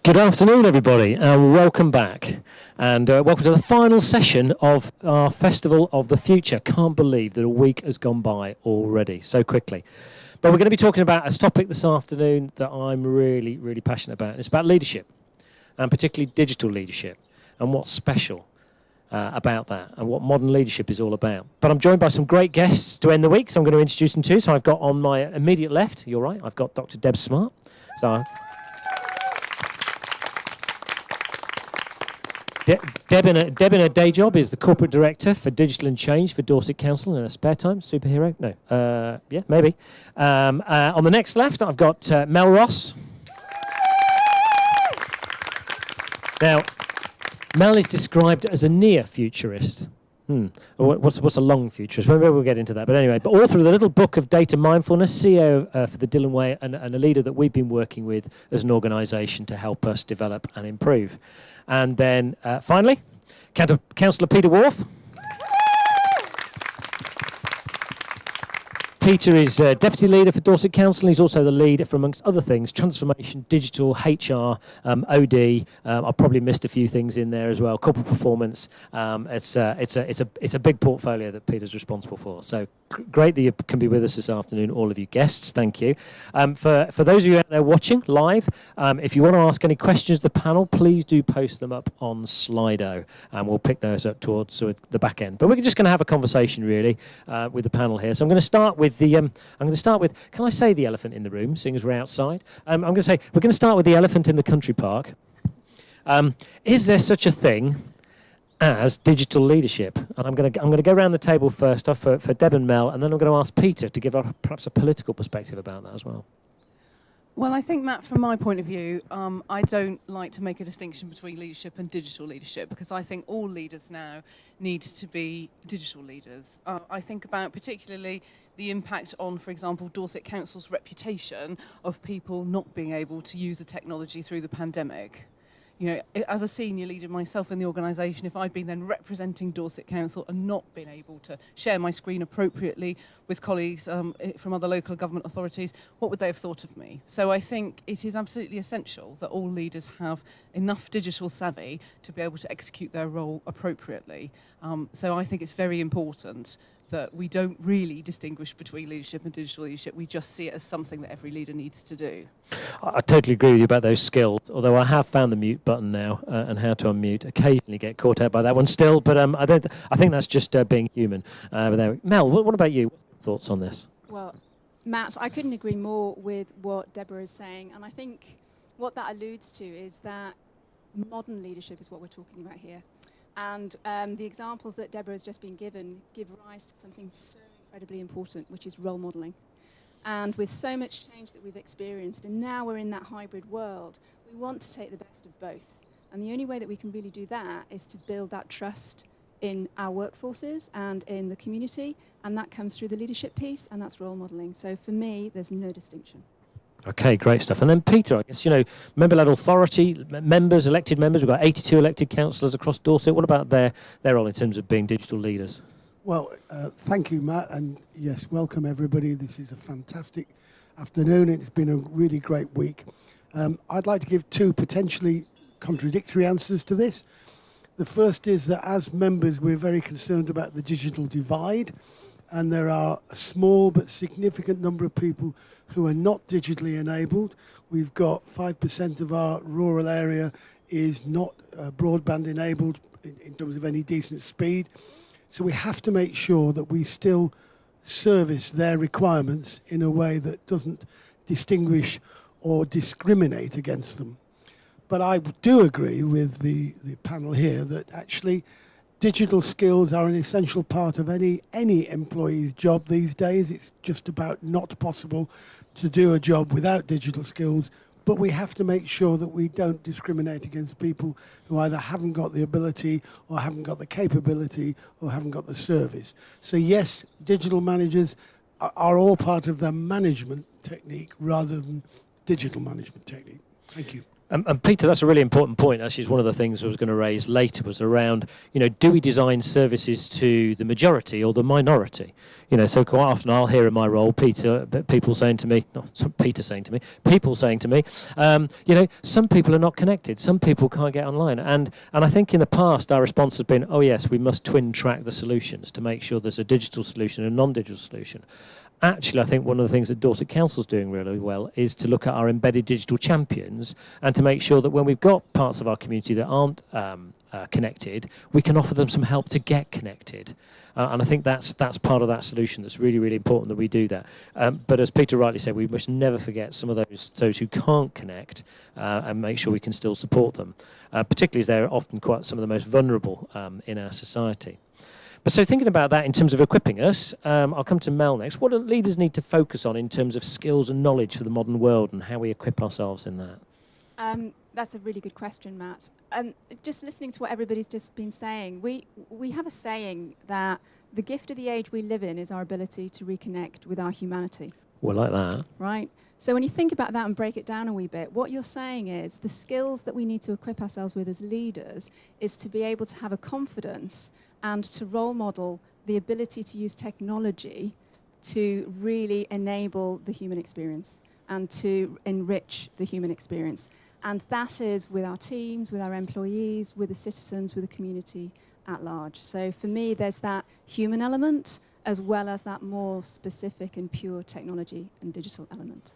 Good afternoon, everybody, and welcome back. And welcome to the final session of our Festival of the Future. Can't believe that a week has gone by already so quickly. But we're going to be talking about a topic this afternoon that I'm really, really passionate about. It's about leadership, and particularly digital leadership, and what's special about that, and what modern leadership is all about. But I'm joined by some great guests to end the week, so I'm going to introduce them too. So I've got on my immediate left, you're right, I've got Dr. Deb Smart. So Deb in her day job is the Corporate Director for Digital and Change for Dorset Council in her spare time. Superhero? No. Yeah, maybe. On the next left, I've got Mel Ross. Now, Mel is described as a near-futurist. What's a long futurist? Maybe we'll get into that. But anyway, but author of the little book of data mindfulness, CEO for the Dillon Way, and a leader that we've been working with as an organisation to help us develop and improve. And then finally, Councillor Peter Wharf. Peter is Deputy Leader for Dorset Council. He's also the lead for, amongst other things, transformation, digital, HR, OD. I've probably missed a few things in there as well. Corporate performance. It's a big portfolio that Peter's responsible for. So great that you can be with us this afternoon, all of you guests. Thank you. For those of you out there watching live, if you want to ask any questions to the panel, please do post them up on Slido, and we'll pick those up towards the back end. But we're just going to have a conversation really with the panel here. So I'm going to start with can I say the elephant in the room, seeing as we're outside? I'm going to say, we're going to start with the elephant in the country park. Is there such a thing as digital leadership? And I'm going to go around the table first off for Deb and Mel, and then I'm going to ask Peter to give perhaps a political perspective about that as well. Well, I think, Matt, from my point of view, I don't like to make a distinction between leadership and digital leadership, because I think all leaders now need to be digital leaders. I think about particularly the impact on, for example, Dorset Council's reputation of people not being able to use the technology through the pandemic. You know, as a senior leader myself in the organisation, if I'd been then representing Dorset Council and not been able to share my screen appropriately with colleagues from other local government authorities, what would they have thought of me? So I think it is absolutely essential that all leaders have enough digital savvy to be able to execute their role appropriately. So I think it's very important that we don't really distinguish between leadership and digital leadership. We just see it as something that every leader needs to do. I totally agree with you about those skills, although I have found the mute button now and how to unmute. Occasionally get caught out by that one still, but I think that's just being human. Mel, what about you? What are your thoughts on this? Well, Matt, I couldn't agree more with what Deborah is saying, and I think what that alludes to is that modern leadership is what we're talking about here. And the examples that Deborah has just been given give rise to something so incredibly important, which is role modelling. And with so much change that we've experienced, and now we're in that hybrid world, we want to take the best of both. And the only way that we can really do that is to build that trust in our workforces and in the community, and that comes through the leadership piece, and that's role modelling. So for me, there's no distinction. Okay, great stuff. And then Peter, I guess, member-led authority, elected members, we've got 82 elected councillors across Dorset. What about their role in terms of being digital leaders? Well, thank you, Matt, and yes, welcome everybody. This is a fantastic afternoon. It's been a really great week. I'd like to give two potentially contradictory answers to this. The first is that as members, we're very concerned about the digital divide, and there are a small but significant number of people who are not digitally enabled. We've got 5% of our rural area is not broadband enabled in terms of any decent speed. So we have to make sure that we still service their requirements in a way that doesn't distinguish or discriminate against them. But I do agree with the panel here that actually digital skills are an essential part of any employee's job these days. It's just about not possible to do a job without digital skills, but we have to make sure that we don't discriminate against people who either haven't got the ability or haven't got the capability or haven't got the service. So yes, digital managers are all part of the management technique rather than digital management technique. Thank you. And Peter, that's a really important point. Actually, is one of the things I was going to raise later was around, do we design services to the majority or the minority? So quite often I'll hear in my role, people saying to me, some people are not connected. Some people can't get online. And I think in the past our response has been, oh yes, we must twin track the solutions to make sure there's a digital solution and a non-digital solution. Actually, I think one of the things that Dorset Council is doing really well is to look at our embedded digital champions and to make sure that when we've got parts of our community that aren't connected, we can offer them some help to get connected. And I think that's part of that solution that's really, really important that we do that. But as Peter rightly said, we must never forget some of those who can't connect and make sure we can still support them, particularly as they're often quite some of the most vulnerable in our society. But so thinking about that in terms of equipping us, I'll come to Mel next. What do leaders need to focus on in terms of skills and knowledge for the modern world and how we equip ourselves in that? That's a really good question, Matt. Just listening to what everybody's just been saying, we have a saying that the gift of the age we live in is our ability to reconnect with our humanity. Well, like that. Right? So when you think about that and break it down a wee bit, what you're saying is the skills that we need to equip ourselves with as leaders is to be able to have a confidence and to role model the ability to use technology to really enable the human experience and to enrich the human experience. And that is with our teams, with our employees, with the citizens, with the community at large. So for me, there's that human element as well as that more specific and pure technology and digital element.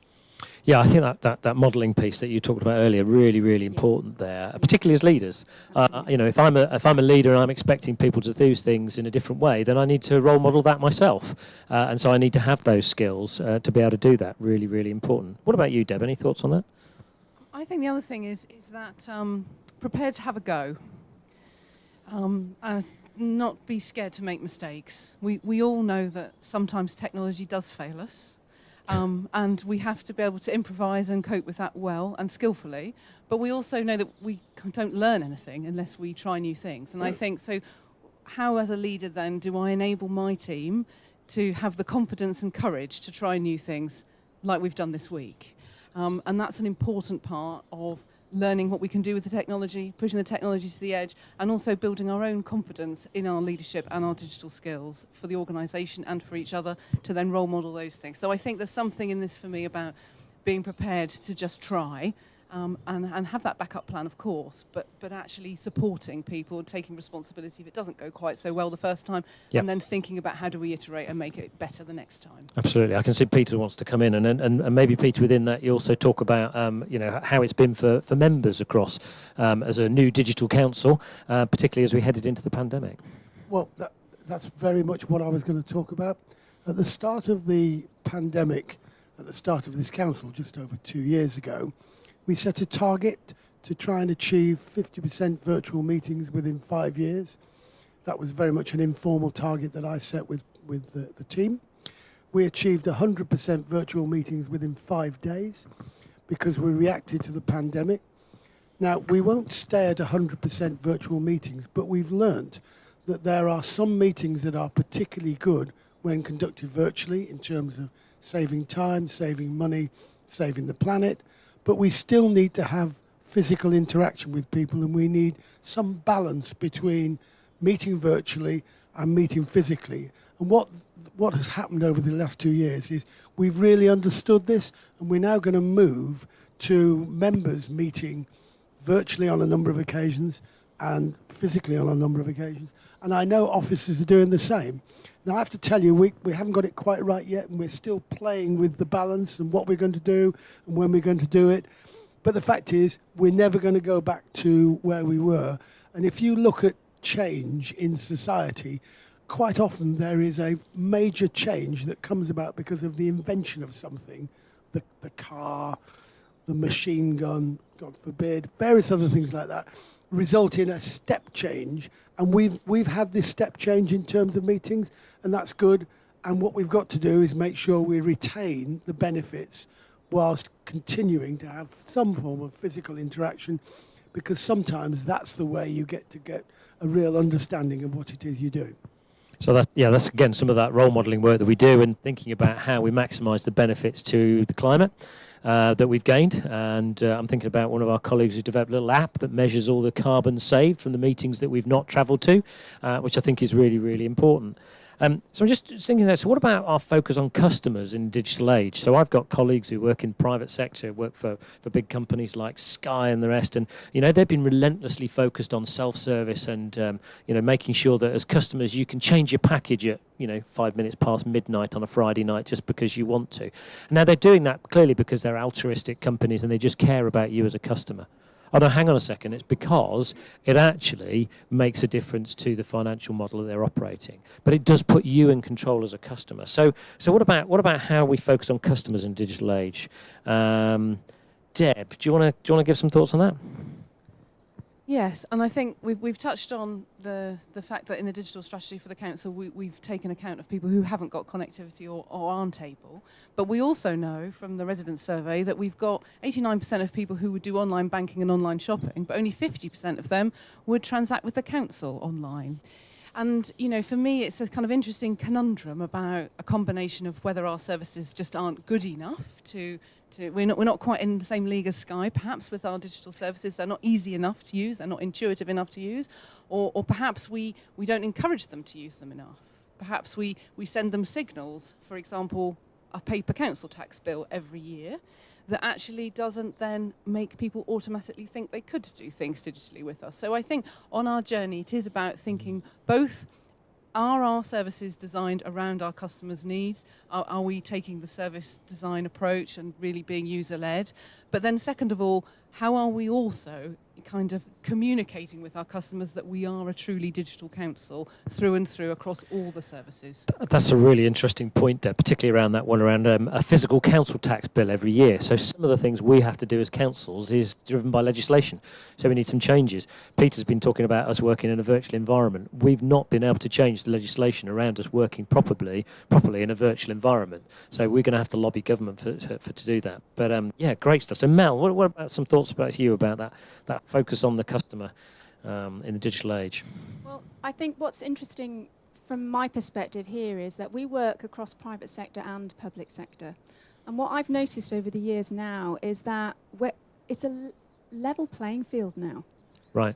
Yeah, I think that modelling piece that you talked about earlier really, really important there, particularly as leaders. If I'm a leader and I'm expecting people to do things in a different way, then I need to role model that myself, and so I need to have those skills to be able to do that. Really, really important. What about you, Deb? Any thoughts on that? I think the other thing is that prepared to have a go. Not be scared to make mistakes. We all know that sometimes technology does fail us. And we have to be able to improvise and cope with that well and skillfully. But we also know that we don't learn anything unless we try new things. And I think, so how as a leader then do I enable my team to have the confidence and courage to try new things like we've done this week? And that's an important part of learning what we can do with the technology, pushing the technology to the edge, and also building our own confidence in our leadership and our digital skills for the organisation and for each other to then role model those things. So I think there's something in this for me about being prepared to just try and have that backup plan, of course, but actually supporting people, taking responsibility if it doesn't go quite so well the first time, and then thinking about how do we iterate and make it better the next time. Absolutely. I can see Peter wants to come in, and maybe, Peter, within that you also talk about how it's been for members across as a new digital council, particularly as we headed into the pandemic. Well, that's very much what I was going to talk about. At the start of the pandemic, at the start of this council, just over 2 years ago, we set a target to try and achieve 50% virtual meetings within 5 years. That was very much an informal target that I set with the team. We achieved 100% virtual meetings within 5 days because we reacted to the pandemic. Now, we won't stay at 100% virtual meetings, but we've learned that there are some meetings that are particularly good when conducted virtually in terms of saving time, saving money, saving the planet. But we still need to have physical interaction with people, and we need some balance between meeting virtually and meeting physically. And what has happened over the last 2 years is we've really understood this, and we're now going to move to members meeting virtually on a number of occasions and physically on a number of occasions. And I know officers are doing the same. Now, I have to tell you, we haven't got it quite right yet, and we're still playing with the balance and what we're going to do and when we're going to do it. But the fact is, we're never going to go back to where we were. And if you look at change in society, quite often there is a major change that comes about because of the invention of something, the car, the machine gun, God forbid, various other things like that, result in a step change. And we've had this step change in terms of meetings, and that's good. And what we've got to do is make sure we retain the benefits whilst continuing to have some form of physical interaction, because sometimes that's the way you get a real understanding of what it is you're doing. So that's again some of that role modelling work that we do, and thinking about how we maximise the benefits to the climate that we've gained. And I'm thinking about one of our colleagues who's developed a little app that measures all the carbon saved from the meetings that we've not travelled to, which I think is really, really important. So I'm just thinking that, so what about our focus on customers in digital age? So I've got colleagues who work in private sector, work for big companies like Sky and the rest, and they've been relentlessly focused on self-service and making sure that as customers you can change your package at 5 minutes past midnight on a Friday night just because you want to. And now they're doing that clearly because they're altruistic companies and they just care about you as a customer. Oh no, hang on a second, it's because it actually makes a difference to the financial model that they're operating. But it does put you in control as a customer. So what about how we focus on customers in digital age? Deb, do you want to give some thoughts on that? Yes, and I think we've touched on the fact that in the digital strategy for the council, we've taken account of people who haven't got connectivity or aren't able. But we also know from the resident survey that we've got 89% of people who would do online banking and online shopping, but only 50% of them would transact with the council online. And, for me, it's a kind of interesting conundrum about a combination of whether our services just aren't good enough we're not quite in the same league as Sky, perhaps, with our digital services. They're not easy enough to use, they're not intuitive enough to use, or perhaps we don't encourage them to use them enough. Perhaps we send them signals, for example, a paper council tax bill every year, that actually doesn't then make people automatically think they could do things digitally with us. So I think on our journey, it is about thinking both, are our services designed around our customers' needs? Are we taking the service design approach and really being user-led? But then second of all, how are we also kind of communicating with our customers that we are a truly digital council through and through across all the services? That's a really interesting point there, particularly around that one around a physical council tax bill every year. So some of the things we have to do as councils is driven by legislation. So we need some changes. Peter's been talking about us working in a virtual environment. We've not been able to change the legislation around us working properly in a virtual environment. So we're going to have to lobby government to do that. But great stuff. So Mel, what about some thoughts about you about that focus on the customer in the digital age? Well, I think what's interesting from my perspective here is that we work across private sector and public sector. And what I've noticed over the years now is that it's a level playing field now. Right.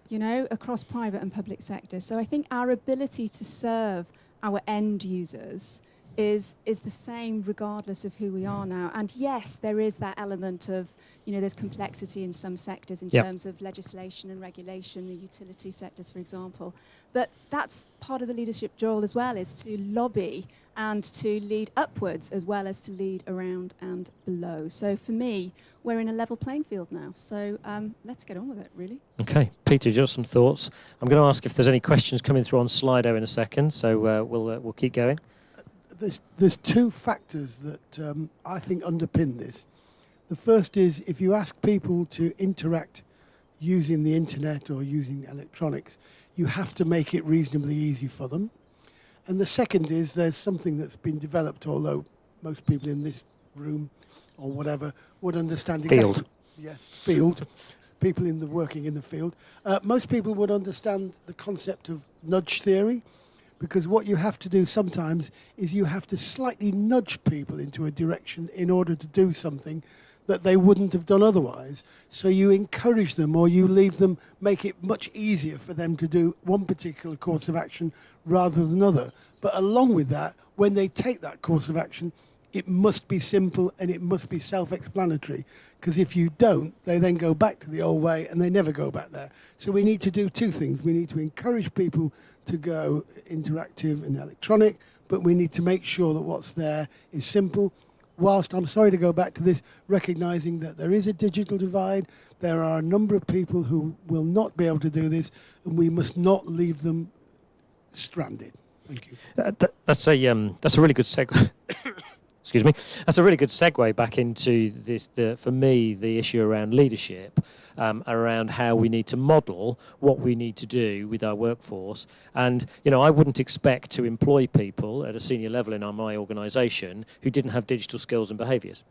Across private and public sector. So I think our ability to serve our end users is the same regardless of who we are now. And yes, there is that element of, there's complexity in some sectors in terms of legislation and regulation, the utility sectors, for example. But that's part of the leadership role as well, is to lobby and to lead upwards as well as to lead around and below. So for me, we're in a level playing field now. So let's get on with it, really. Okay. Peter, just some thoughts. I'm going to ask if there's any questions coming through on Slido in a second, so we'll keep going. There's two factors that I think underpin this. The first is if you ask people to interact using the internet or using electronics, you have to make it reasonably easy for them. And the second is there's something that's been developed, although most people in this room or whatever would understand Field. Yes, field. People working in the field. Most people would understand the concept of nudge theory. Because what you have to do sometimes is you have to slightly nudge people into a direction in order to do something that they wouldn't have done otherwise. So you encourage them or you leave them, make it much easier for them to do one particular course of action rather than another. But along with that, when they take that course of action, it must be simple and it must be self-explanatory, because if you don't, they then go back to the old way and they never go back there. So we need to do two things. We need to encourage people to go interactive and electronic, but we need to make sure that what's there is simple. Whilst I'm sorry to go back to this, recognizing that there is a digital divide, there are a number of people who will not be able to do this, and we must not leave them stranded. Thank you. That's a really good segue. Excuse me. That's a really good segue back into this. For me, the issue around leadership, around how we need to model what we need to do with our workforce. And I wouldn't expect to employ people at a senior level in my organisation who didn't have digital skills and behaviours.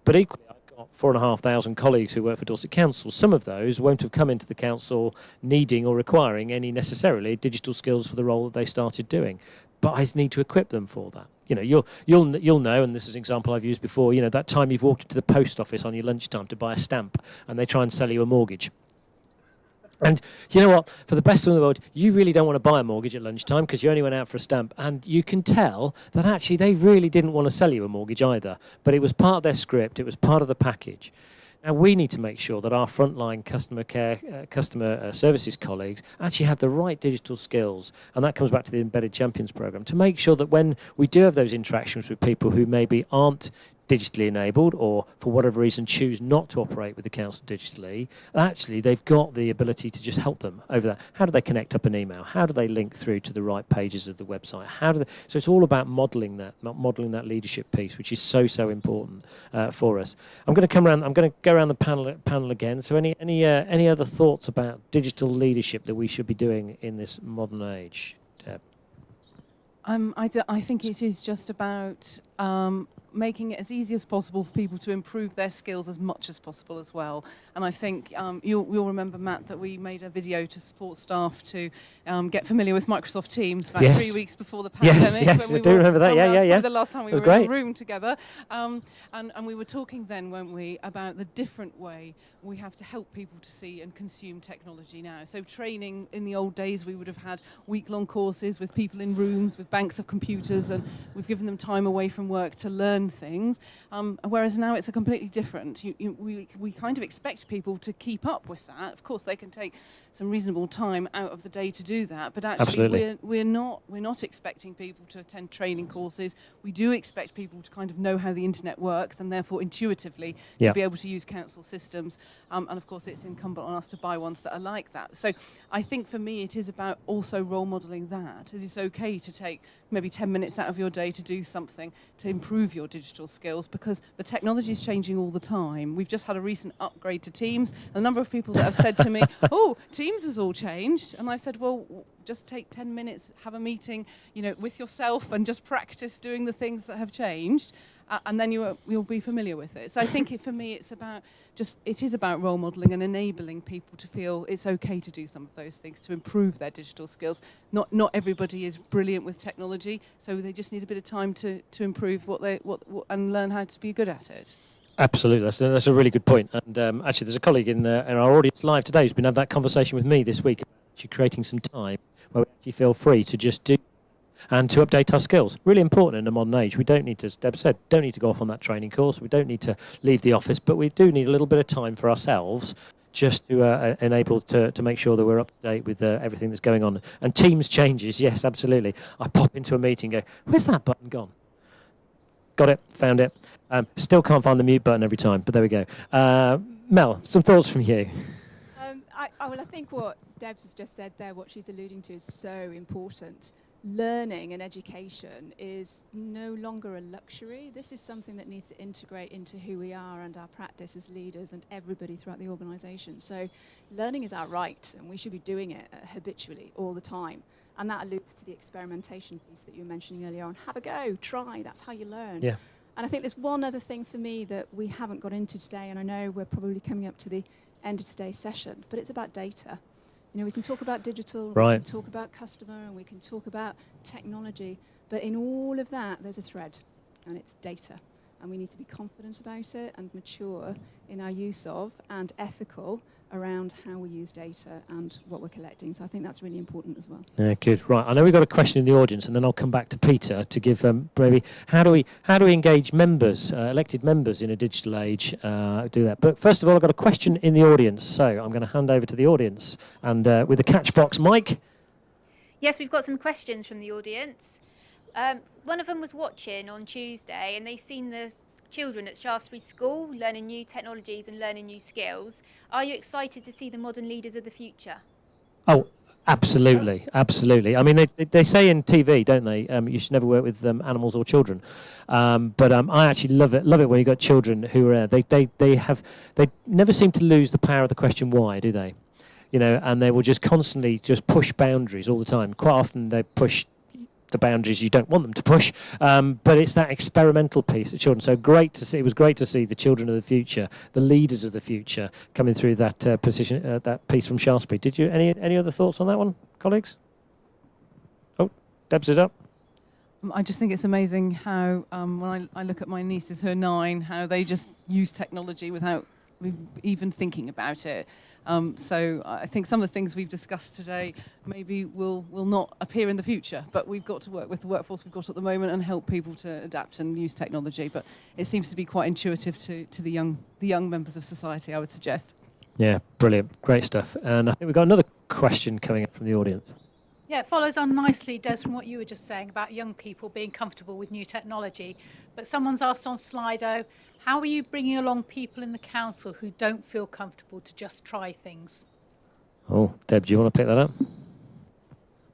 But equally, I've got 4,500 colleagues who work for Dorset Council. Some of those won't have come into the council needing or requiring any necessarily digital skills for the role that they started doing. but I need to equip them for that. You know, you'll know, and this is an example I've used before. You know, that time you've walked into the post office on your lunchtime to buy a stamp, and they try and sell you a mortgage. And you know what? For the best in the world, you really don't want to buy a mortgage at lunchtime because you only went out for a stamp. And you can tell that actually they really didn't want to sell you a mortgage either. But it was part of their script. It was part of the package. Now, we need to make sure that our frontline customer services colleagues actually have the right digital skills. And that comes back to the Embedded Champions program, to make sure that when we do have those interactions with people who maybe aren't digitally enabled or for whatever reason choose not to operate with the council digitally, actually they've got the ability to just help them over that. How do they connect up an email? How do they link through to the right pages of the website? So it's all about modelling that leadership piece, which is so important for us. I'm going to go around the panel again. So any other thoughts about digital leadership that we should be doing in this modern age? Deb? I think it is just about making it as easy as possible for people to improve their skills as much as possible as well. And I think you'll remember, Matt, that we made a video to support staff to get familiar with Microsoft Teams about 3 weeks before the pandemic. Yes, I do remember that. Yeah. The last time we were in a room together. And we were talking then, weren't we, about the different way we have to help people to see and consume technology now. So training, in the old days, we would have had week-long courses with people in rooms with banks of computers, and we've given them time away from work to learn things. Whereas now it's a completely different. We kind of expect people to keep up with that. Of course, they can take some reasonable time out of the day to do that, but actually we're not expecting people to attend training courses. We do expect people to kind of know how the internet works, and therefore intuitively to be able to use council systems. And of course, it's incumbent on us to buy ones that are like that. So I think for me, it is about also role modelling that. It's okay to take maybe 10 minutes out of your day to do something to improve your digital skills, because the technology is changing all the time. We've just had a recent upgrade to Teams. A number of people that have said to me, oh, Teams has all changed. And I said, well, just take 10 minutes, have a meeting, with yourself and just practice doing the things that have changed. And then you'll be familiar with it. So I think for me, it is about role modelling and enabling people to feel it's okay to do some of those things to improve their digital skills. Not everybody is brilliant with technology, so they just need a bit of time to improve what and learn how to be good at it. Absolutely, that's a really good point. And actually, there's a colleague in our audience live today who's been having that conversation with me this week, actually creating some time where we actually feel free to just do and to update our skills. Really important in a modern age. We don't need to, as Deb said, don't need to go off on that training course. We don't need to leave the office, but we do need a little bit of time for ourselves just to enable to make sure that we're up to date with everything that's going on. And Teams changes, yes, absolutely. I pop into a meeting and go, where's that button gone? Got it, found it. Still can't find the mute button every time, but there we go. Mel, some thoughts from you? I think what Debs has just said there, what she's alluding to, is so important. Learning and education is no longer a luxury. This is something that needs to integrate into who we are and our practice as leaders and everybody throughout the organisation. So learning is our right, and we should be doing it habitually all the time. And that alludes to the experimentation piece that you were mentioning earlier on. Have a go, try, that's how you learn. Yeah. And I think there's one other thing for me that we haven't got into today, and I know we're probably coming up to the end of today's session, but it's about data. We can talk about digital, right. We can talk about customer, and we can talk about technology, but in all of that, there's a thread, and it's data. And we need to be confident about it and mature in our use of and ethical around how we use data and what we're collecting. So I think that's really important as well. Yeah, good. Right. I know we've got a question in the audience, and then I'll come back to Peter to give maybe how do we engage members, elected members in a digital age, do that. But first of all, I've got a question in the audience, so I'm going to hand over to the audience and with the catch box, Mike. Yes, we've got some questions from the audience. One of them was watching on Tuesday, and they've seen the children at Shaftesbury School learning new technologies and learning new skills. Are you excited to see the modern leaders of the future? Oh, absolutely, absolutely. I mean, they say in TV, don't they? You should never work with animals or children. But I actually love it when you've got children who are they never seem to lose the power of the question why, do they? And they will just constantly just push boundaries all the time. Quite often they push the boundaries you don't want them to push, but it's that experimental piece of children. So great to see. It was great to see the children of the future, the leaders of the future, coming through that position, that piece from Shaftesbury. Did you any other thoughts on that one, colleagues? Oh, Deb's it up. I just think it's amazing how, when I look at my nieces who are 9, how they just use technology without even thinking about it. So I think some of the things we've discussed today maybe will not appear in the future, but we've got to work with the workforce we've got at the moment and help people to adapt and use technology. But it seems to be quite intuitive to the young members of society, I would suggest. Yeah, brilliant. Great stuff. And I think we've got another question coming up from the audience. Yeah, it follows on nicely, Des, from what you were just saying about young people being comfortable with new technology. But someone's asked on Slido, how are you bringing along people in the council who don't feel comfortable to just try things? Oh, Deb, do you want to pick that up?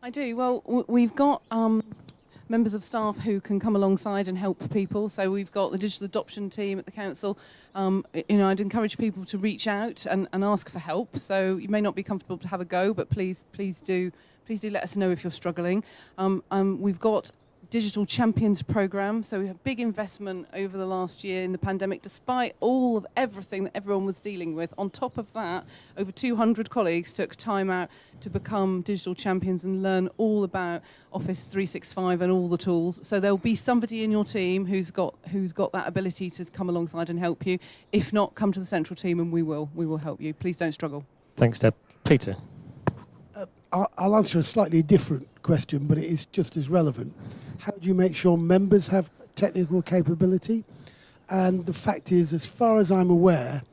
I do. Well, we've got members of staff who can come alongside and help people. So we've got the digital adoption team at the council. I'd encourage people to reach out and ask for help. So you may not be comfortable to have a go, but please do let us know if you're struggling. We've got Digital Champions program. So we have big investment over the last year in the pandemic, despite all of everything that everyone was dealing with. On top of that, over 200 colleagues took time out to become digital champions and learn all about Office 365 and all the tools. So there'll be somebody in your team who's got that ability to come alongside and help you. If not, come to the central team and we will help you. Please don't struggle. Thanks, Deb. Peter. I'll answer a slightly different question, but it is just as relevant. How do you make sure members have technical capability? And the fact is, as far as I'm aware,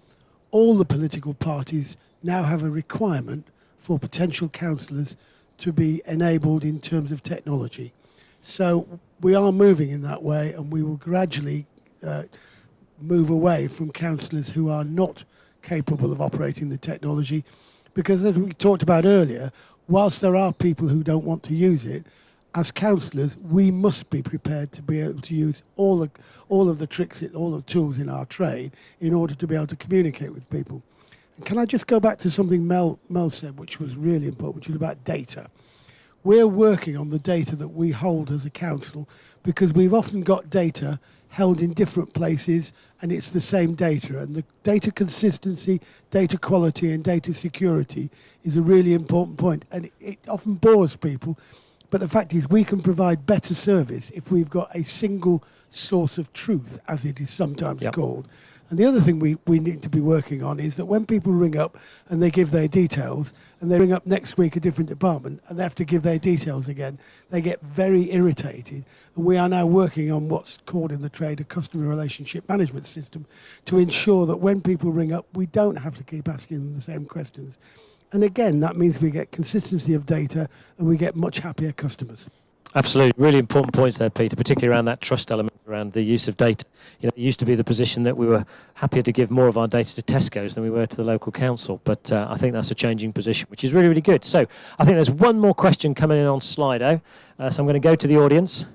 all the political parties now have a requirement for potential councillors to be enabled in terms of technology. So we are moving in that way, and we will gradually move away from councillors who are not capable of operating the technology, because as we talked about earlier, whilst there are people who don't want to use it, as councillors, we must be prepared to be able to use all of the tricks, all the tools in our trade in order to be able to communicate with people. And can I just go back to something Mel said, which was really important, which was about data. We're working on the data that we hold as a council, because we've often got data held in different places and it's the same data, and the data consistency, data quality and data security is a really important point, and it often bores people, but the fact is we can provide better service if we've got a single source of truth, as it is sometimes called. And the other thing we need to be working on is that when people ring up and they give their details, and they ring up next week a different department and they have to give their details again, they get very irritated. And we are now working on what's called in the trade a customer relationship management system to ensure that when people ring up, we don't have to keep asking them the same questions. And again, that means we get consistency of data and we get much happier customers. Absolutely. Really important points there, Peter, particularly around that trust element, around the use of data. You know, it used to be the position that we were happier to give more of our data to Tesco's than we were to the local council. But I think that's a changing position, which is really, really good. So I think there's one more question coming in on Slido. So I'm going to go to the audience.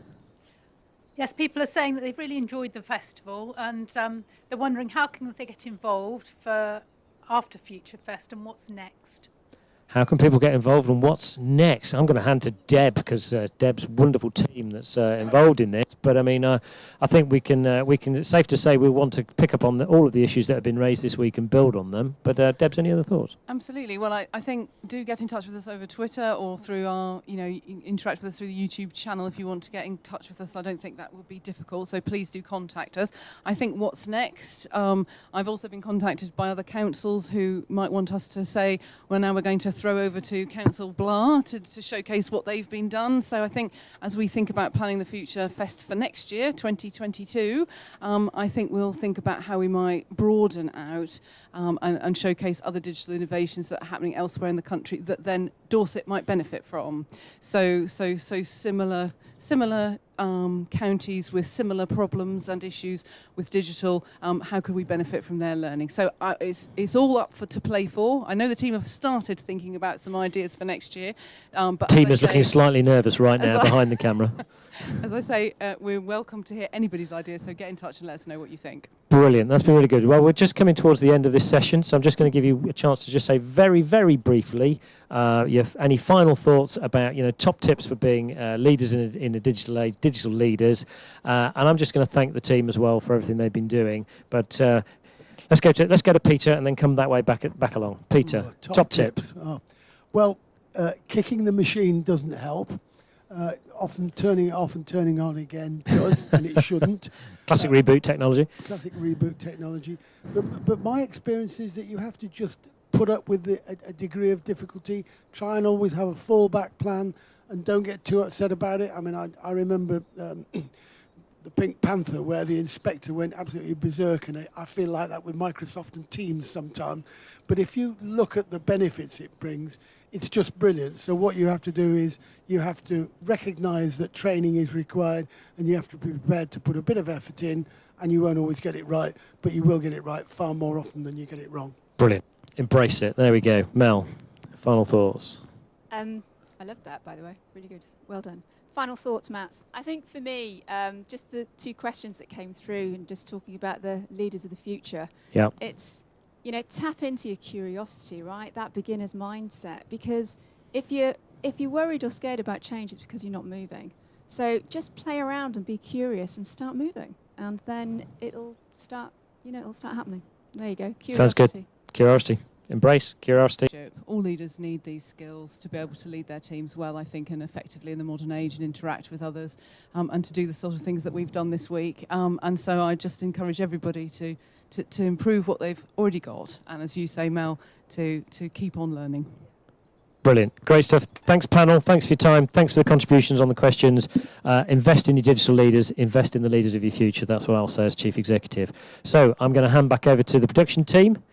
Yes, people are saying that they've really enjoyed the festival, and they're wondering how can they get involved for after Future Fest and what's next. How can people get involved and what's next? I'm going to hand to Deb, because Deb's wonderful team that's involved in this. But I mean, I think we can. It's safe to say we want to pick up on all of the issues that have been raised this week and build on them. But Deb's, any other thoughts? Absolutely. Well, I think do get in touch with us over Twitter or through our, interact with us through the YouTube channel if you want to get in touch with us. I don't think that will be difficult. So please do contact us. I think what's next. I've also been contacted by other councils who might want us to say, well, now we're going to throw over to Council Blah to showcase what they've been done. So I think as we think about planning the Future Fest for next year, 2022, I think we'll think about how we might broaden out and showcase other digital innovations that are happening elsewhere in the country that then Dorset might benefit from. So similar counties with similar problems and issues with digital, how could we benefit from their learning? So it's all up to play for. I know the team have started thinking about some ideas for next year. But Team is looking slightly nervous right now behind the camera. As I say, we're welcome to hear anybody's ideas, so get in touch and let us know what you think. Brilliant. That's been really good. Well, we're just coming towards the end of this session, so I'm just going to give you a chance to just say very, very briefly any final thoughts about, top tips for being leaders in the digital age, digital leaders. And I'm just going to thank the team as well for everything they've been doing. But let's go to Peter and then come that way back along. Peter, top tips. Well, kicking the machine doesn't help. Often turning it off and turning on again does, and it shouldn't. Classic reboot technology. Classic reboot technology. But my experience is that you have to just put up with a degree of difficulty, try and always have a fallback plan, and don't get too upset about it. I mean, I remember the Pink Panther, where the inspector went absolutely berserk, and I feel like that with Microsoft and Teams sometimes. But if you look at the benefits it brings, it's just brilliant. So what you have to do is you have to recognise that training is required, and you have to be prepared to put a bit of effort in, and you won't always get it right, but you will get it right far more often than you get it wrong. Brilliant. Embrace it. There we go. Mel, final thoughts. I loved that, by the way. Really good. Well done. Final thoughts, Matt. I think for me, just the two questions that came through and just talking about the leaders of the future. Yeah. It's, tap into your curiosity, right? That beginner's mindset. Because if you're worried or scared about change, it's because you're not moving. So just play around and be curious and start moving. And then it'll start happening. There you go. Curiosity. Sounds good. Curiosity. Embrace curiosity. All leaders need these skills to be able to lead their teams well, I think, and effectively in the modern age and interact with others and to do the sort of things that we've done this week. And so I just encourage everybody to improve what they've already got. And as you say, Mel, to keep on learning. Brilliant. Great stuff. Thanks, panel. Thanks for your time. Thanks for the contributions on the questions. Invest in your digital leaders. Invest in the leaders of your future. That's what I'll say as Chief Executive. So I'm going to hand back over to the production team,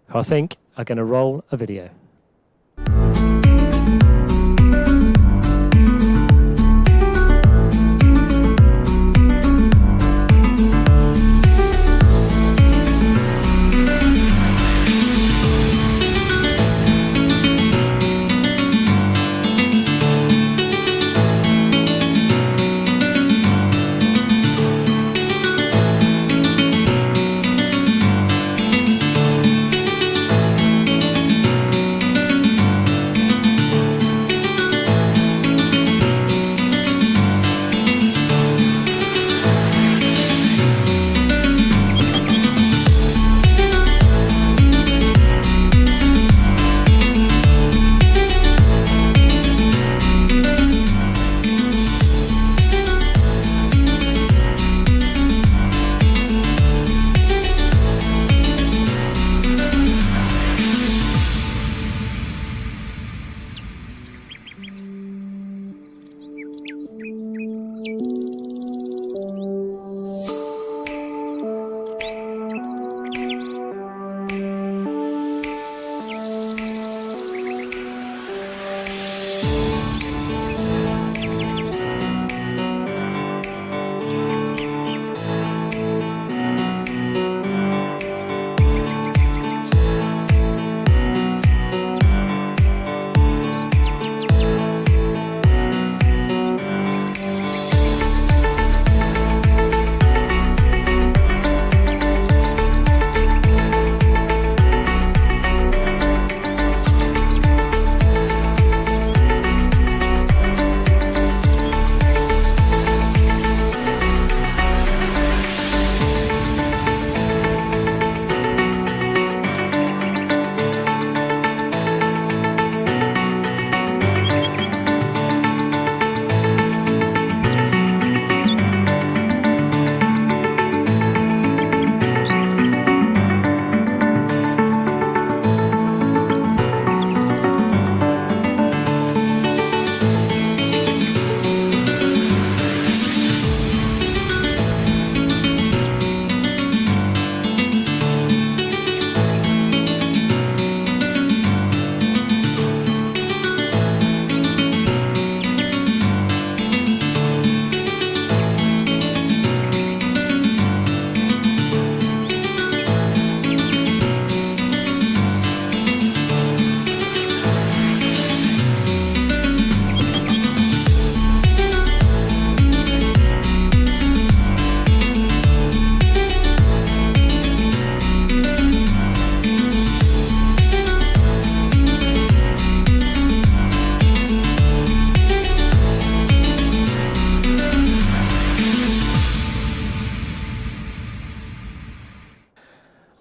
who I think are going to roll a video.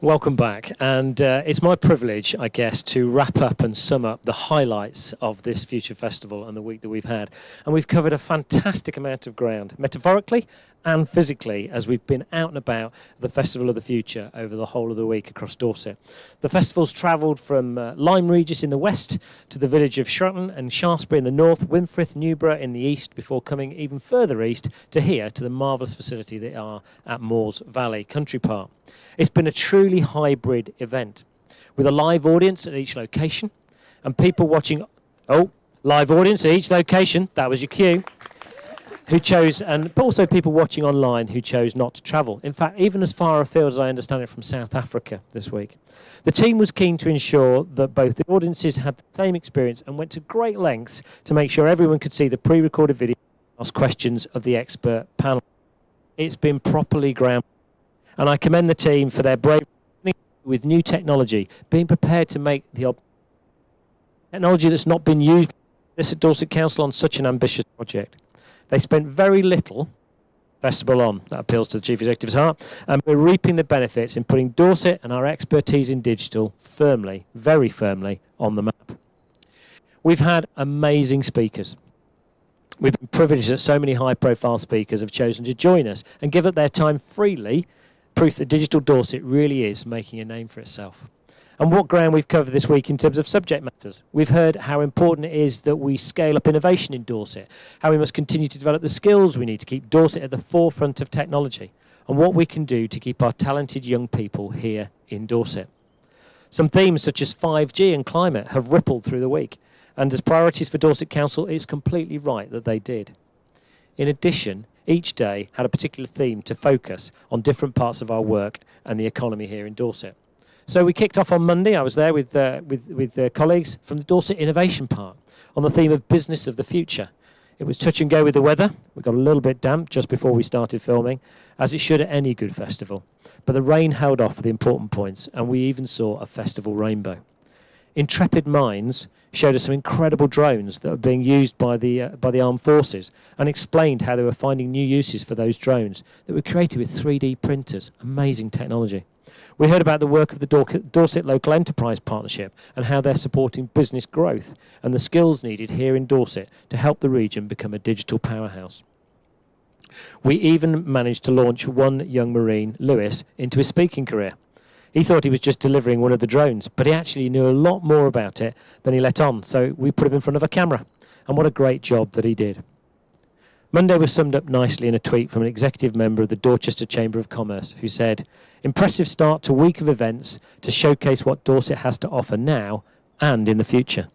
Welcome back, and it's my privilege, I guess, to wrap up and sum up the highlights of this Future Festival and the week that we've had. And we've covered a fantastic amount of ground, metaphorically and physically, as we've been out and about the Festival of the Future over the whole of the week across Dorset. The festival's travelled from Lyme Regis in the west to the village of Shratton and Shaftesbury in the north, Winfrith, Newborough in the east, before coming even further east to here, to the marvellous facility they are at Moores Valley Country Park. It's been a truly hybrid event with a live audience at each location and people watching. Oh, live audience at each location. That was your cue. Who chose, but also people watching online who chose not to travel. In fact, even as far afield as I understand it from South Africa this week. The team was keen to ensure that both the audiences had the same experience and went to great lengths to make sure everyone could see the pre-recorded video and ask questions of the expert panel. It's been properly groundbreaking. And I commend the team for their bravery with new technology, being prepared to make the technology that's not been used by this at Dorset Council on such an ambitious project. They spent very little festival on. That appeals to the Chief Executive's heart. And we're reaping the benefits in putting Dorset and our expertise in digital firmly, very firmly, on the map. We've had amazing speakers. We've been privileged that so many high-profile speakers have chosen to join us and give up their time freely, proof that Digital Dorset really is making a name for itself. And what ground we've covered this week in terms of subject matters. We've heard how important it is that we scale up innovation in Dorset, how we must continue to develop the skills we need to keep Dorset at the forefront of technology, and what we can do to keep our talented young people here in Dorset. Some themes such as 5G and climate have rippled through the week, and as priorities for Dorset Council, it's completely right that they did. In addition, each day had a particular theme to focus on different parts of our work and the economy here in Dorset. So we kicked off on Monday. I was there with colleagues from the Dorset Innovation Park on the theme of business of the future. It was touch and go with the weather. We got a little bit damp just before we started filming, as it should at any good festival. But the rain held off for the important points, and we even saw a festival rainbow. Intrepid Minds showed us some incredible drones that are being used by the armed forces and explained how they were finding new uses for those drones that were created with 3D printers. Amazing technology. We heard about the work of the Dorset Local Enterprise Partnership and how they're supporting business growth and the skills needed here in Dorset to help the region become a digital powerhouse. We even managed to launch one young Marine, Lewis, into his speaking career. He thought he was just delivering one of the drones, but he actually knew a lot more about it than he let on, so we put him in front of a camera. And what a great job that he did. Monday was summed up nicely in a tweet from an executive member of the Dorchester Chamber of Commerce, who said, "Impressive start to a week of events to showcase what Dorset has to offer now and in the future."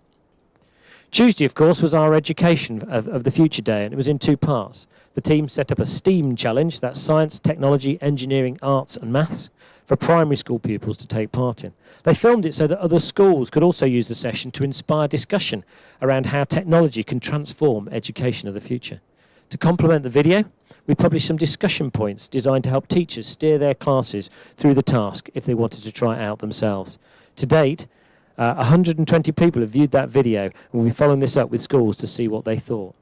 Tuesday, of course, was our education of the Future Day, and it was in two parts. The team set up a STEAM challenge, that's science, technology, engineering, arts and maths, for primary school pupils to take part in. They filmed it so that other schools could also use the session to inspire discussion around how technology can transform education of the future. To complement the video, we published some discussion points designed to help teachers steer their classes through the task if they wanted to try it out themselves. To date, 120 people have viewed that video, and we'll be following this up with schools to see what they thought.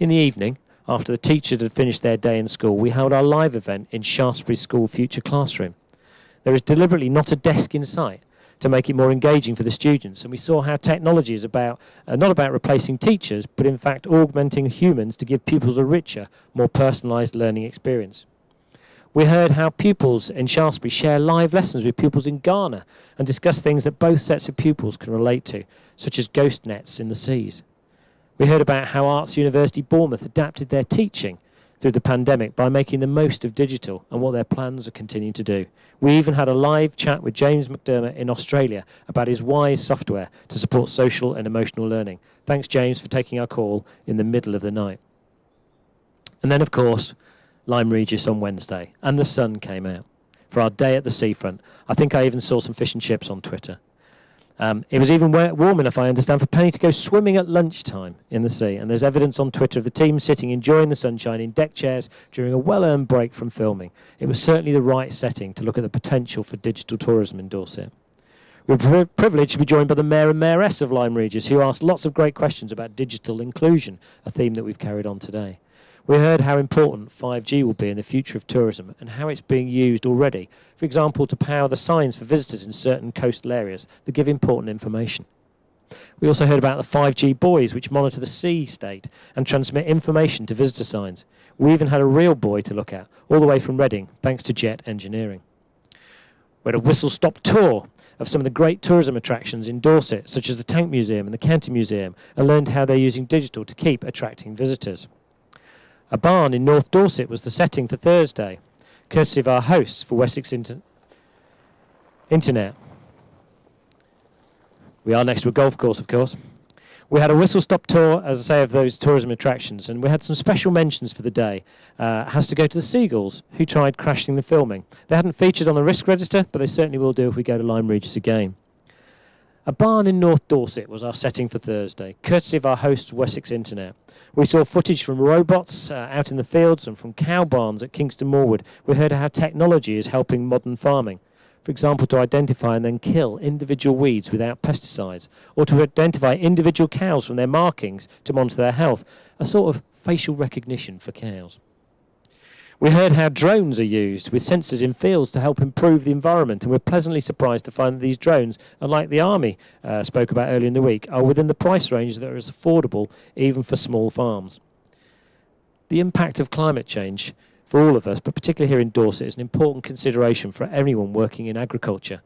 In the evening, after the teachers had finished their day in school, we held our live event in Shaftesbury School Future Classroom. There is deliberately not a desk in sight to make it more engaging for the students, and we saw how technology is not about replacing teachers, but in fact augmenting humans to give pupils a richer, more personalised learning experience. We heard how pupils in Shaftesbury share live lessons with pupils in Ghana and discuss things that both sets of pupils can relate to, such as ghost nets in the seas. We heard about how Arts University Bournemouth adapted their teaching through the pandemic by making the most of digital and what their plans are continuing to do. We even had a live chat with James McDermott in Australia about his WISE software to support social and emotional learning. Thanks, James, for taking our call in the middle of the night. And then, of course, Lyme Regis on Wednesday, and the sun came out for our day at the seafront. I think I even saw some fish and chips on Twitter. It was even warm enough, I understand, for Penny to go swimming at lunchtime in the sea. And there's evidence on Twitter of the team sitting enjoying the sunshine in deck chairs during a well-earned break from filming. It was certainly the right setting to look at the potential for digital tourism in Dorset. We were privileged to be joined by the Mayor and Mayoress of Lyme Regis, who asked lots of great questions about digital inclusion, a theme that we've carried on today. We heard how important 5G will be in the future of tourism and how it's being used already, for example, to power the signs for visitors in certain coastal areas that give important information. We also heard about the 5G buoys which monitor the sea state and transmit information to visitor signs. We even had a real buoy to look at, all the way from Reading, thanks to jet engineering. We had a whistle-stop tour of some of the great tourism attractions in Dorset, such as the Tank Museum and the County Museum, and learned how they're using digital to keep attracting visitors. A barn in North Dorset was the setting for Thursday, courtesy of our hosts for Wessex Internet. We are next to a golf course, of course. We had a whistle-stop tour, as I say, of those tourism attractions, and we had some special mentions for the day. Has to go to the Seagulls, who tried crashing the filming. They hadn't featured on the risk register, but they certainly will do if we go to Lyme Regis again. A barn in North Dorset was our setting for Thursday, courtesy of our hosts Wessex Internet. We saw footage from robots out in the fields and from cow barns at Kingston Moorwood. We heard how technology is helping modern farming. For example, to identify and then kill individual weeds without pesticides, or to identify individual cows from their markings to monitor their health, a sort of facial recognition for cows. We heard how drones are used with sensors in fields to help improve the environment, and we're pleasantly surprised to find that these drones, unlike the Army spoke about earlier in the week, are within the price range that is affordable even for small farms. The impact of climate change for all of us, but particularly here in Dorset, is an important consideration for anyone working in agriculture.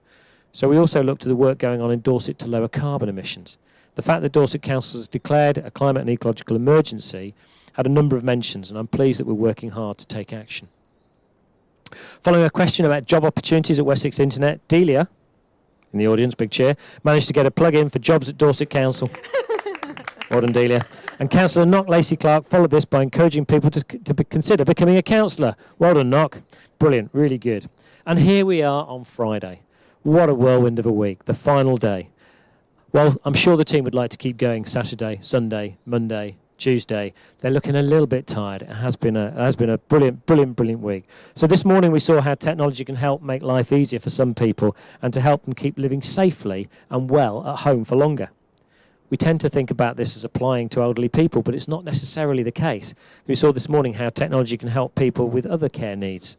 So we also looked at the work going on in Dorset to lower carbon emissions. The fact that Dorset Council has declared a climate and ecological emergency had a number of mentions, and I'm pleased that we're working hard to take action. Following a question about job opportunities at Wessex Internet, Delia, in the audience, big cheer, managed to get a plug-in for jobs at Dorset Council. Well done, Delia. And Councillor Knock Lacey-Clark followed this by encouraging people to consider becoming a councillor. Well done, Knock. Brilliant, really good. And here we are on Friday. What a whirlwind of a week, the final day. Well, I'm sure the team would like to keep going Saturday, Sunday, Monday, Tuesday. They're looking a little bit tired. It has been a brilliant week. So this morning we saw how technology can help make life easier for some people and to help them keep living safely and well at home for longer. We tend to think about this as applying to elderly people, but it's not necessarily the case. We saw this morning how technology can help people with other care needs.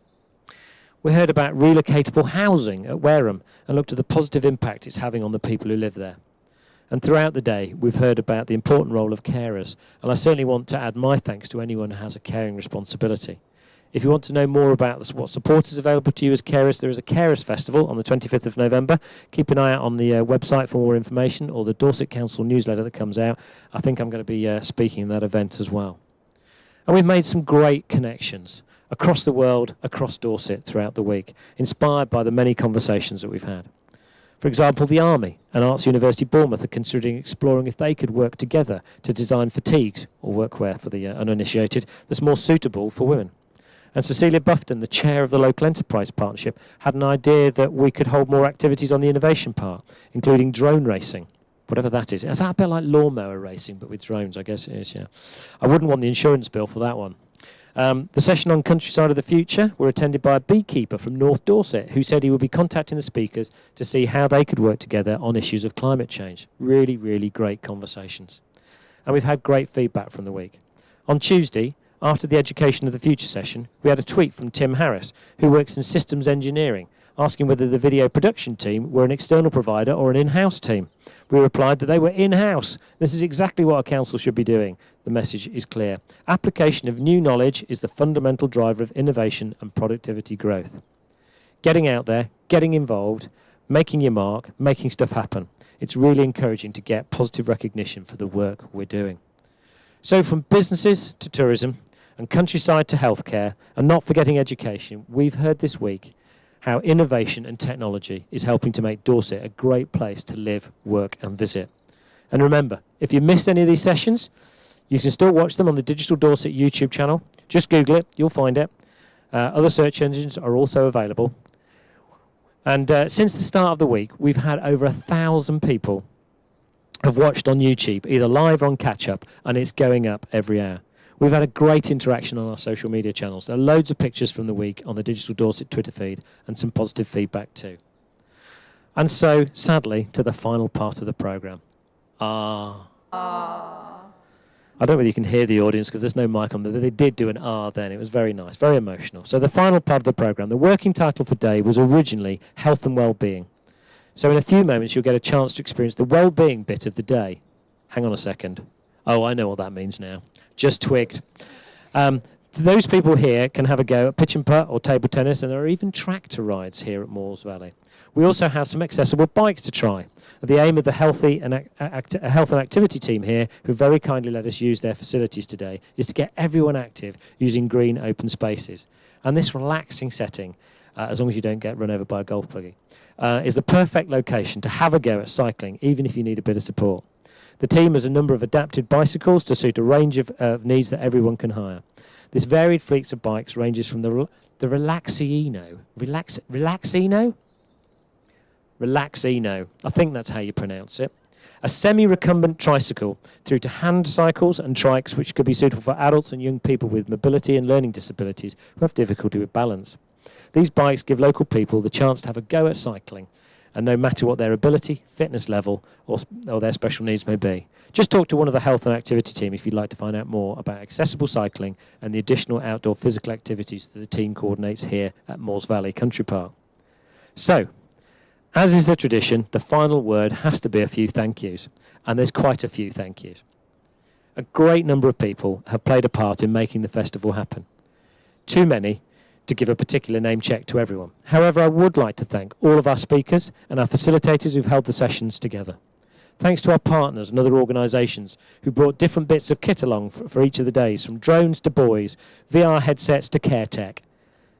We heard about relocatable housing at Wareham and looked at the positive impact it's having on the people who live there. And throughout the day, we've heard about the important role of carers, and I certainly want to add my thanks to anyone who has a caring responsibility. If you want to know more about what support is available to you as carers, there is a Carers Festival on the 25th of November. Keep an eye out on the website for more information, or the Dorset Council newsletter that comes out. I think I'm going to be speaking in that event as well. And we've made some great connections across the world, across Dorset throughout the week, inspired by the many conversations that we've had. For example, the Army and Arts University Bournemouth are considering exploring if they could work together to design fatigues, or workwear for the uninitiated, that's more suitable for women. And Cecilia Bufton, the chair of the Local Enterprise Partnership, had an idea that we could hold more activities on the innovation part, including drone racing, whatever that is. Is that a bit like lawnmower racing, but with drones? I guess it is, yeah. I wouldn't want the insurance bill for that one. The session on Countryside of the Future were attended by a beekeeper from North Dorset who said he would be contacting the speakers to see how they could work together on issues of climate change. Really, really great conversations. And we've had great feedback from the week. On Tuesday, after the Education of the Future session, we had a tweet from Tim Harris, who works in systems engineering, asking whether the video production team were an external provider or an in-house team. We replied that they were in-house. This is exactly what a council should be doing. The message is clear. Application of new knowledge is the fundamental driver of innovation and productivity growth. Getting out there, getting involved, making your mark, making stuff happen. It's really encouraging to get positive recognition for the work we're doing. So from businesses to tourism and countryside to healthcare, and not forgetting education, we've heard this week how innovation and technology is helping to make Dorset a great place to live, work and visit. And remember, if you missed any of these sessions, you can still watch them on the Digital Dorset YouTube channel. Just Google it, you'll find it. Other search engines are also available. And since the start of the week, we've had over 1,000 people have watched on YouTube, either live or on catch-up, and it's going up every hour. We've had a great interaction on our social media channels. There are loads of pictures from the week on the Digital Dorset Twitter feed and some positive feedback too. And so, sadly, to the final part of the programme. I don't know whether you can hear the audience because there's no mic on there, but they did do an R then. It was very nice, very emotional. So the final part of the programme, the working title for Day was originally Health and Wellbeing. So in a few moments, you'll get a chance to experience the wellbeing bit of the day. Hang on a second. Oh, I know what that means now. Just twigged. Those people here can have a go at pitch and putt or table tennis, and there are even tractor rides here at Moors Valley. We also have some accessible bikes to try. The aim of the health and activity team here, who very kindly let us use their facilities today, is to get everyone active using green open spaces. And this relaxing setting, as long as you don't get run over by a golf buggy, is the perfect location to have a go at cycling, even if you need a bit of support. The team has a number of adapted bicycles to suit a range of needs that everyone can hire. This varied fleet of bikes ranges from the Relaxino, I think that's how you pronounce it, a semi-recumbent tricycle, through to hand cycles and trikes, which could be suitable for adults and young people with mobility and learning disabilities who have difficulty with balance. These bikes give local people the chance to have a go at cycling, and no matter what their ability, fitness level, or their special needs may be. Just talk to one of the health and activity team if you'd like to find out more about accessible cycling and the additional outdoor physical activities that the team coordinates here at Moors Valley Country Park. So, as is the tradition, the final word has to be a few thank yous, and there's quite a few thank yous. A great number of people have played a part in making the festival happen. Too many to give a particular name check to everyone. However, I would like to thank all of our speakers and our facilitators who've held the sessions together. Thanks to our partners and other organisations who brought different bits of kit along for each of the days, from drones to buoys, VR headsets to care tech.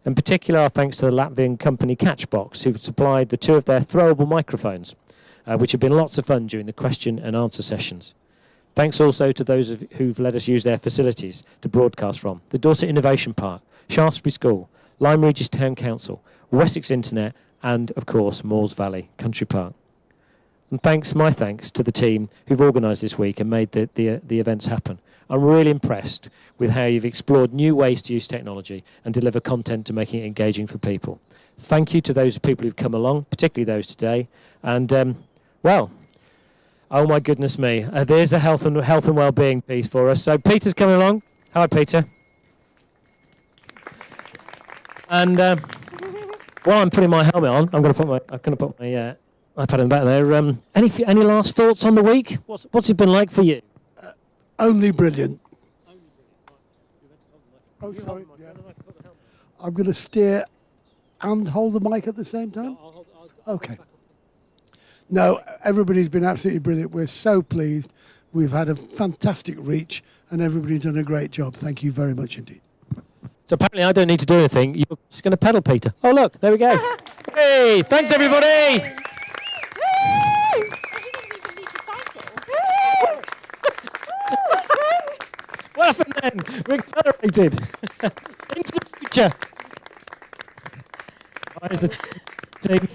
In particular, our thanks to the Latvian company Catchbox, who supplied the two of their throwable microphones, which have been lots of fun during the question and answer sessions. Thanks also to those who've let us use their facilities to broadcast from: the Dorset Innovation Park, Shaftesbury School, Lyme Regis Town Council, Wessex Internet, and, of course, Moors Valley Country Park. And my thanks to the team who've organised this week and made the events happen. I'm really impressed with how you've explored new ways to use technology and deliver content to making it engaging for people. Thank you to those people who've come along, particularly those today. And, well, oh my goodness me, there's a health and wellbeing piece for us. So Peter's coming along. Hi, Peter. And while I'm putting my helmet on, I'm going to put my iPad in the back there. Any last thoughts on the week? What's it been like for you? Only brilliant. Oh, sorry. Yeah. I'm going to steer and hold the mic at the same time? Okay. No, everybody's been absolutely brilliant. We're so pleased. We've had a fantastic reach, and everybody's done a great job. Thank you very much indeed. So apparently I don't need to do anything. You're just going to pedal, Peter. Oh, look, there we go. Hey, thanks, everybody. What happened then? We accelerated into the future. Here's the team.